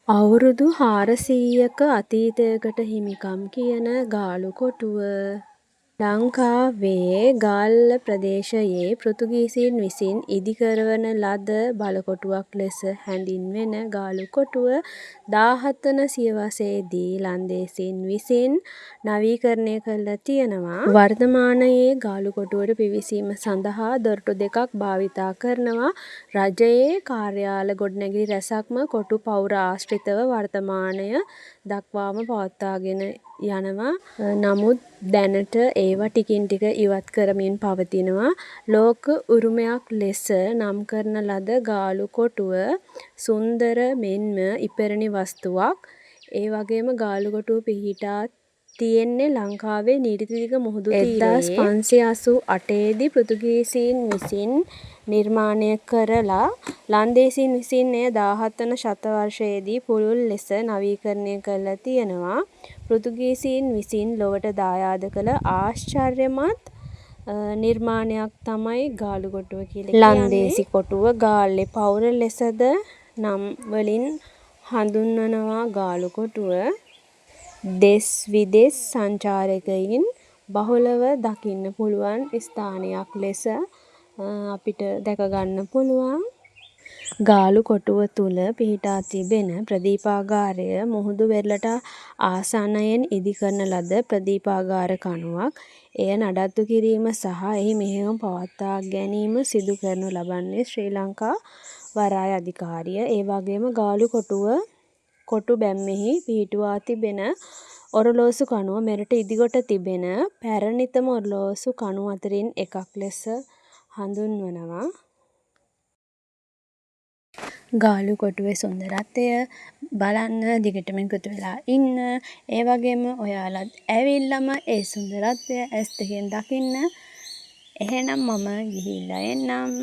අවුරුදු 400ක අතීතයකට හිමිකම් කියන ගාලු කොටුව ලංකාවේ ගාල්ල ප්‍රදේශයේ පෘතුගීසීන් විසින් ඉදිකරවන ලද බලකොටුවක් ලෙස හැඳින්වෙන ගාලු කොටුව 17 වන සියවසේදී ලන්දේසීන් විසින් නවීකරණය කරලා තියෙනවා. වර්තමානයේ ගාලු කොටුවට පිවිසීම සඳහා දොරටු දෙකක් භාවිතා කරනවා. රජයේ කාර්යාල ගොඩනැගිලි රැසක්ම කොටු පවුර ආශ්‍රිතව වර්තමානය දක්වාම පවත්වාගෙන යනවා. නමුත් දැනට ඒවා ටිකින් ටික ඉවත් කරමින් පවතිනවා. ලෝක උරුමයක් ලෙස නම් කරන ලද ගාලු කොටුව සුන්දර මෙන්ම ඉපැරණි වස්තුවක්. ඒ වගේම ගාලු කොටුව පිහිටා තියෙන්නේ ලංකාවේ නිරිතික මුහුදු තීරයේ 1588 දී පෘතුගීසීන් විසින් නිර්මාණය කරලා ලන්දේසීන් විසින් එය 17 වන ශතවර්ෂයේදී පුළුල් ලෙස නවීකරණය කරලා තියෙනවා. පෘතුගීසීන් විසින් ලොවට දායාද කළ ආශ්චර්යමත් නිර්මාණයක් තමයි ගාලු කොටුව කියලා කියන්නේ. ලන්දේසි කොටුව ගාල්ලේ පවුර ලෙසද නම් වලින් හඳුන්වනවා. ගාලු කොටුව දෙස් විදෙස් සංචාරකයින් බහුලව දකින්න පුළුවන් ස්ථානයක් ලෙස අපිට දැක ගන්න පුළුවන්. ගාලු කොටුව තුල පිහිටා තිබෙන ප්‍රදීපාගාරය මුහුදු වෙරළට ආසන්නයෙන් ඉදිකරන ලද ප්‍රදීපාගාර කණුවක්. එය නඩත්තු කිරීම සහ එහි මෙහෙයුම් පවත්වා ගැනීම සිදු කරනු ලබන්නේ ශ්‍රී ලංකා වරාය අධිකාරිය. ඒ වගේම ගාලු කොටුව කොටු බැම්මෙහි පිහිටුවා තිබෙන ඔරලෝසු කණුව මෙරට ඉදිකොට තිබෙන පැරණිතම ඔරලෝසු කණු අතරින් එකක් ලෙස හඳුන්වනවා. ගාලු කොටුවේ සුන්දරත්වය බලන්න දිගටම එකතු වෙලා ඉන්න. ඒ වගේම ඔයාලත් ඇවිල්ලම ඒ සුන්දරත්වය ඇස් දෙකෙන් දකින්න. එහෙනම් මම ගිහිල්ලා එන්නම්.